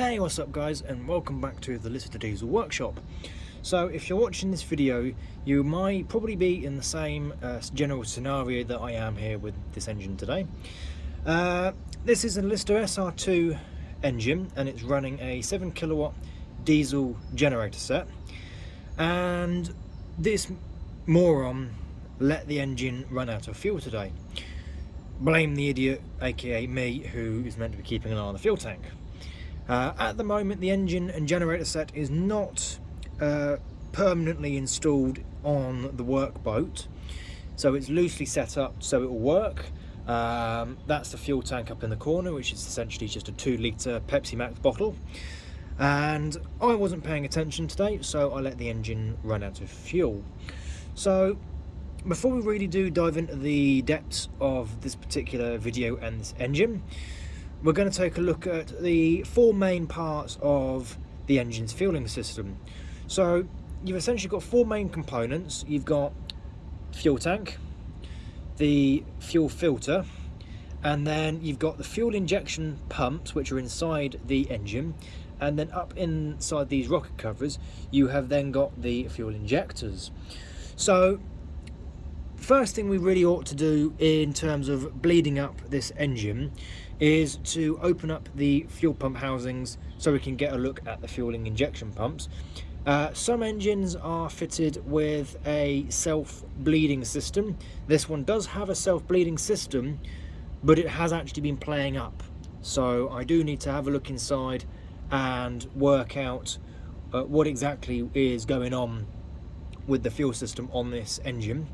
Hey, what's up guys, and welcome back to the Lister Diesel Workshop. So if you're watching this video, you might probably be in the same general scenario that I am here with this engine today. This is a Lister SR2 engine and it's running a 7 kilowatt diesel generator set, and this moron let the engine run out of fuel today. Blame the idiot, aka me, who is meant to be keeping an eye on the fuel tank. At the moment the engine and generator set is not permanently installed on the workboat, so it's loosely set up so it will work. That's the fuel tank up in the corner, which is essentially just a 2-litre Pepsi Max bottle, and I wasn't paying attention today, so I let the engine run out of fuel. So before we really do dive into the depths of this particular video and this engine, we're going to take a look at the 4 main parts of the engine's fueling system. So you've essentially got 4 main components. You've got fuel tank, the fuel filter, and then you've got the fuel injection pumps, which are inside the engine, and then up inside these rocket covers you have then got the fuel injectors. So first thing we really ought to do in terms of bleeding up this engine is to open up the fuel pump housings so we can get a look at the fueling injection pumps. Some engines are fitted with a self-bleeding system. This one does have a self-bleeding system, but it has actually been playing up, so I do need to have a look inside and work out what exactly is going on with the fuel system on this engine.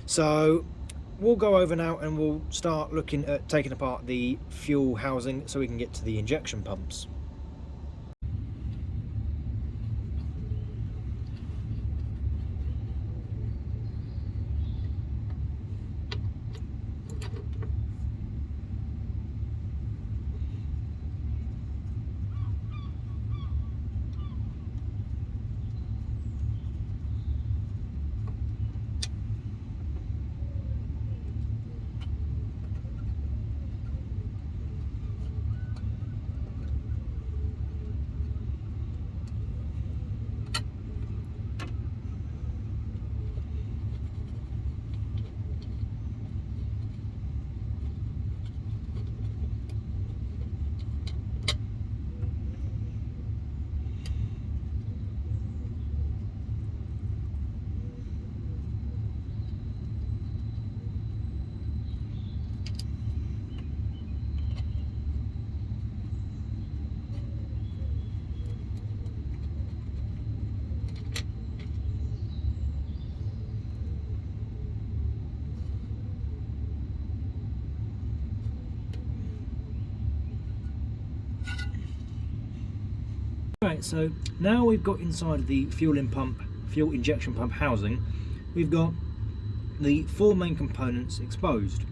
So we'll go over now and we'll start looking at taking apart the fuel housing so we can get to the injection pumps. Right, so now we've got inside the fuel injection pump housing, we've got the 4 main components exposed.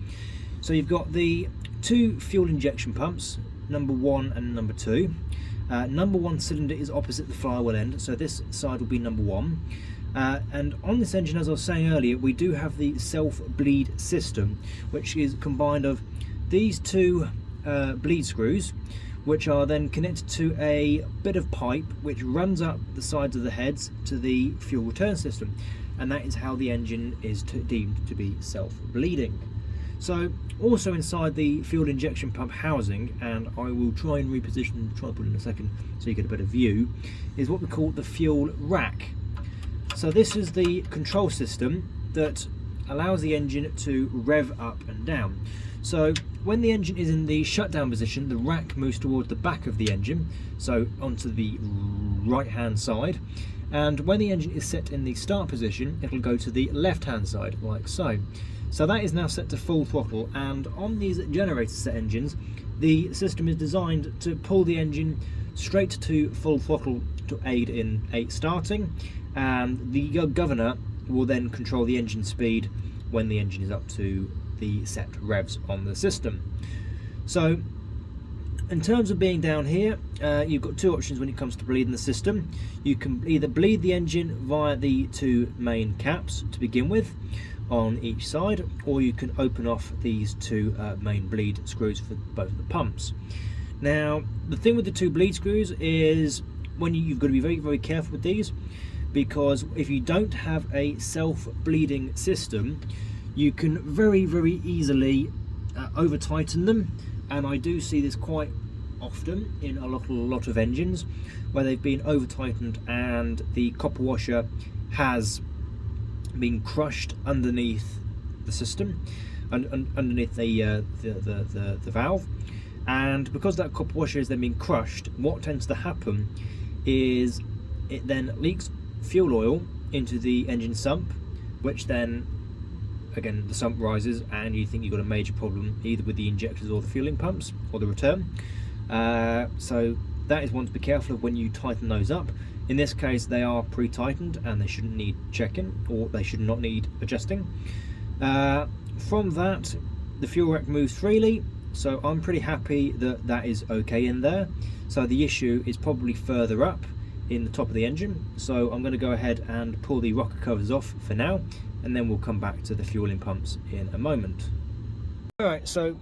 So you've got the 2 fuel injection pumps, number 1 and number 2. Number 1 cylinder is opposite the flywheel end, so this side will be number 1. And on this engine, as I was saying earlier, we do have the self-bleed system, which is combined of these 2 bleed screws, which are then connected to a bit of pipe which runs up the sides of the heads to the fuel return system, and that is how the engine is deemed to be self-bleeding. So also inside the fuel injection pump housing, and I will try and reposition the tripod in a second so you get a better view, is what we call the fuel rack. So this is the control system that allows the engine to rev up and down. So when the engine is in the shutdown position, the rack moves towards the back of the engine, so onto the right hand side, and when the engine is set in the start position, it'll go to the left hand side, like so. So that is now set to full throttle, and on these generator set engines the system is designed to pull the engine straight to full throttle to aid in starting, and the governor will then control the engine speed when the engine is up to the set revs on the system. So in terms of being down here, you've got 2 options when it comes to bleeding the system. You can either bleed the engine via the 2 main caps to begin with on each side, or you can open off these 2 main bleed screws for both the pumps. Now, the thing with the 2 bleed screws is you've got to be very, very careful with these, because if you don't have a self-bleeding system, you can very, very easily over tighten them. And I do see this quite often in a lot of engines where they've been over tightened and the copper washer has been crushed underneath the system, underneath the valve. And because that copper washer has then been crushed, what tends to happen is it then leaks fuel oil into the engine sump, which then again the sump rises and you think you've got a major problem either with the injectors or the fueling pumps or the return. So that is one to be careful of when you tighten those up. In this case they are pre-tightened and they shouldn't need checking, or they should not need adjusting. From that, the fuel rack moves freely, so I'm pretty happy that that is okay in there. So the issue is probably further up in the top of the engine, so I'm going to go ahead and pull the rocker covers off for now, and then we'll come back to the fueling pumps in a moment. Alright, so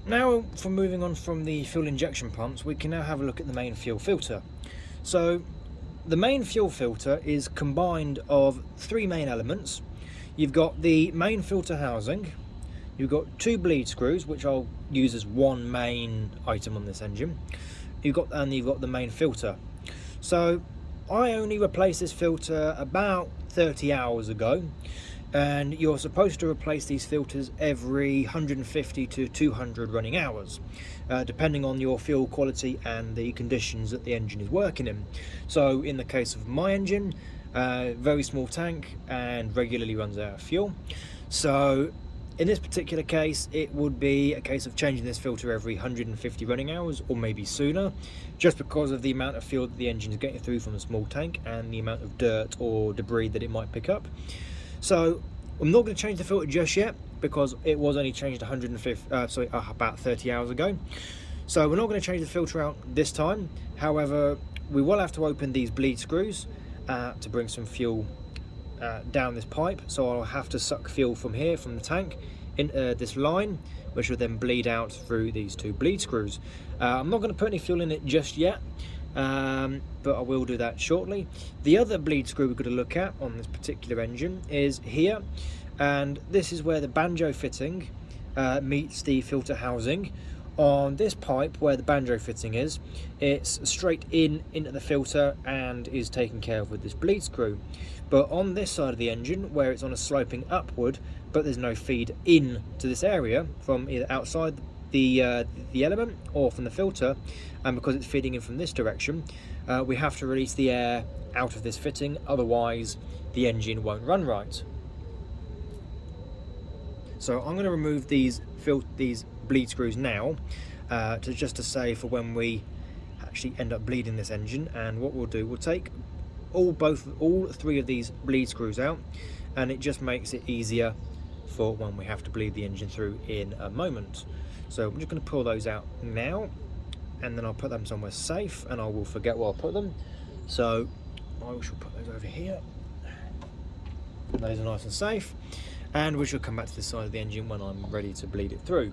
now from moving on from the fuel injection pumps, we can now have a look at the main fuel filter. So the main fuel filter is combined of 3 main elements. You've got the main filter housing, you've got 2 bleed screws, which I'll use as one main item on this engine. You've got the main filter. So I only replaced this filter about 30 hours ago, and you're supposed to replace these filters every 150 to 200 running hours, depending on your fuel quality and the conditions that the engine is working in. So in the case of my engine, very small tank and regularly runs out of fuel. So in this particular case, it would be a case of changing this filter every 150 running hours, or maybe sooner, just because of the amount of fuel that the engine is getting through from a small tank and the amount of dirt or debris that it might pick up. So I'm not going to change the filter just yet, because it was only changed about 30 hours ago. So we're not going to change the filter out this time. However, we will have to open these bleed screws to bring some fuel down this pipe. So I'll have to suck fuel from here, from the tank, into this line, which will then bleed out through these 2 bleed screws. I'm not going to put any fuel in it just yet, but I will do that shortly. The other bleed screw we're going to look at on this particular engine is here, and this is where the banjo fitting meets the filter housing. On this pipe where the banjo fitting is, it's straight into the filter and is taken care of with this bleed screw. But on this side of the engine, where it's on a sloping upward, but there's no feed in to this area from either outside the element or from the filter, and because it's feeding in from this direction, we have to release the air out of this fitting, otherwise the engine won't run right. So I'm going to remove these bleed screws now, just to save for when we actually end up bleeding this engine. And what we'll do, we'll take all 3 of these bleed screws out, and it just makes it easier for when we have to bleed the engine through in a moment. So I'm just going to pull those out now, and then I'll put them somewhere safe, and I will forget where I'll put them. So I shall put those over here. Those are nice and safe, and we shall come back to this side of the engine when I'm ready to bleed it through.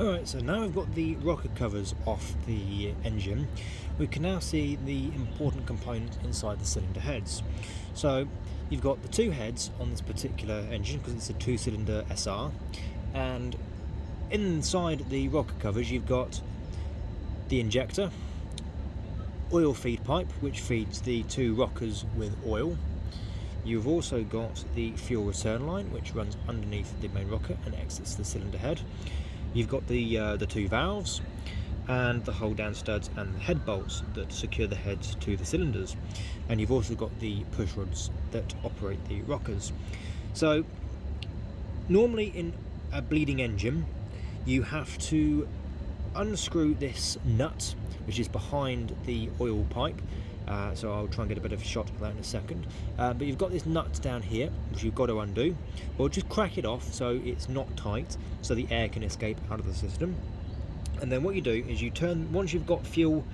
Alright, so now we've got the rocker covers off the engine, we can now see the important components inside the cylinder heads. So you've got the two heads on this particular engine because it's a two-cylinder SR, and inside the rocker covers you've got the injector, oil feed pipe which feeds the two rockers with oil. You've also got the fuel return line which runs underneath the main rocker and exits the cylinder head. You've got the two valves and the hold down studs and the head bolts that secure the heads to the cylinders, and you've also got the push rods that operate the rockers. So normally in a bleeding engine you have to unscrew this nut which is behind the oil pipe, so I'll try and get a bit of a shot of that in a second, but you've got this nut down here which you've got to undo, or just crack it off so it's not tight so the air can escape out of the system. And then what you do is you turn, once you've got fuel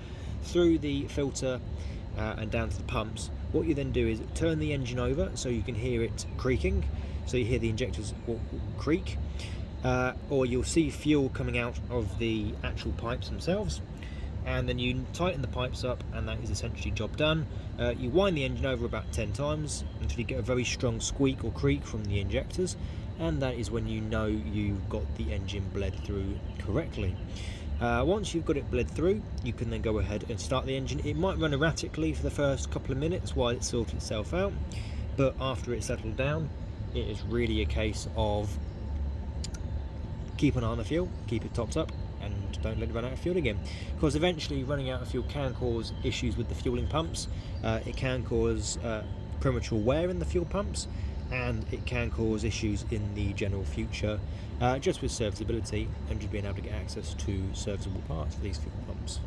through the filter and down to the pumps, what you then do is turn the engine over so you can hear it creaking, so you hear the injectors creak, or you'll see fuel coming out of the actual pipes themselves, and then you tighten the pipes up and that is essentially job done. You wind the engine over about 10 times until you get a very strong squeak or creak from the injectors, and that is when you know you've got the engine bled through correctly. Once you've got it bled through, you can then go ahead and start the engine. It might run erratically for the first couple of minutes while it sorts itself out, but after it's settled down, it is really a case of keep an eye on the fuel, keep it topped up, and don't let it run out of fuel again, because eventually running out of fuel can cause issues with the fueling pumps. It can cause premature wear in the fuel pumps, and it can cause issues in the general future just with serviceability and just being able to get access to serviceable parts for these fuel pumps.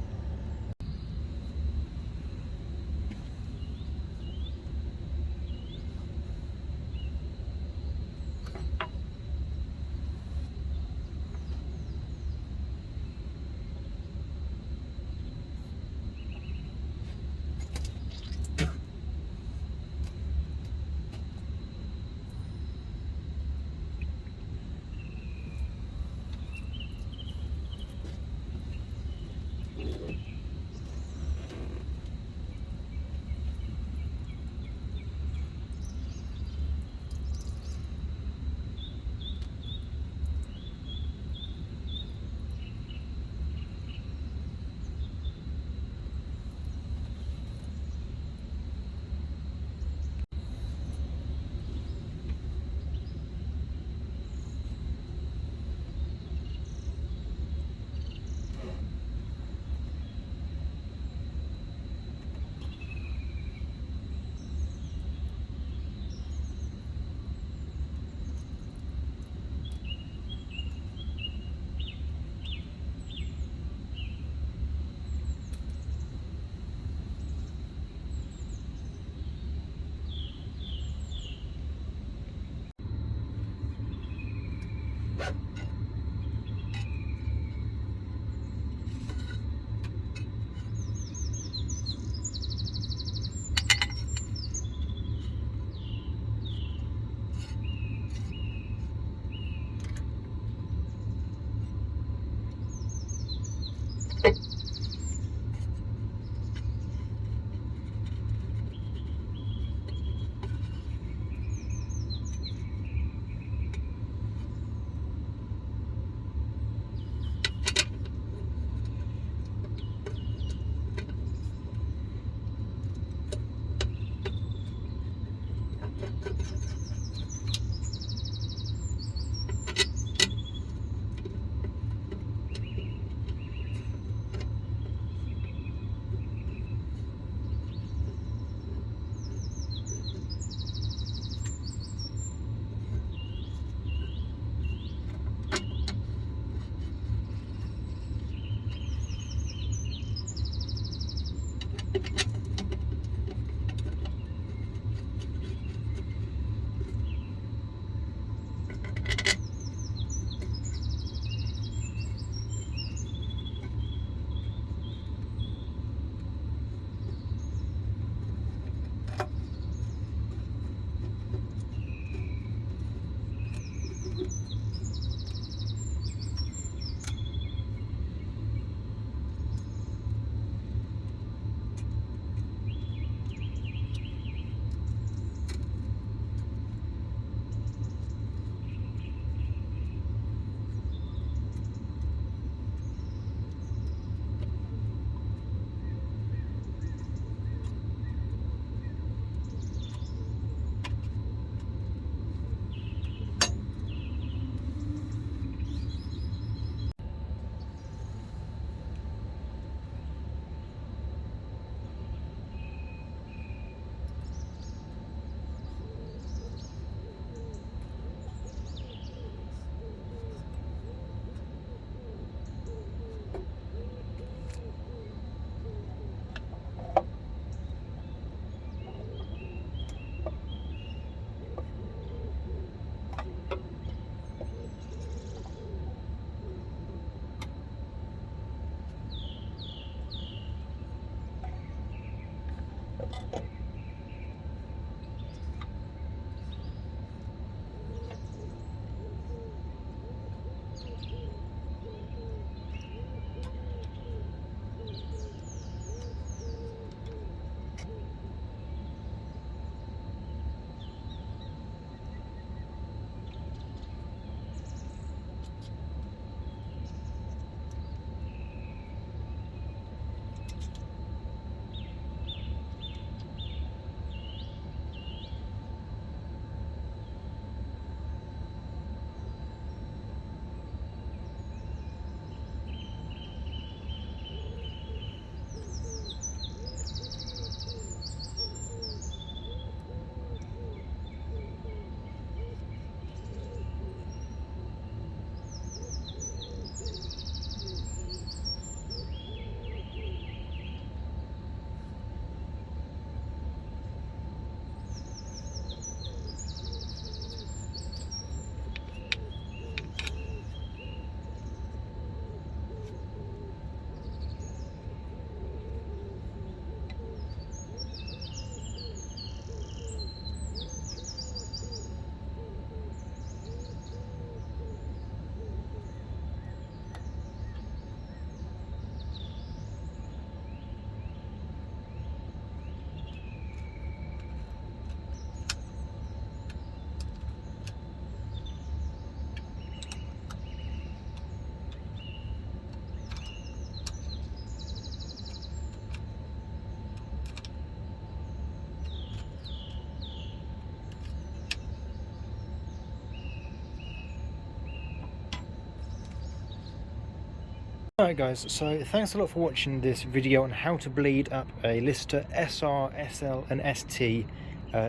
Alright guys, so thanks a lot for watching this video on how to bleed up a Lister SR, SL and ST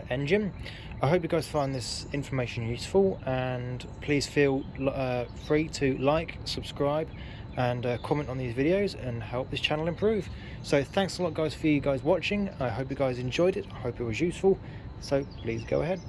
engine. I hope you guys find this information useful, and please feel free to like, subscribe and comment on these videos and help this channel improve. So thanks a lot guys for you guys watching. I hope you guys enjoyed it. I hope it was useful, so please go ahead.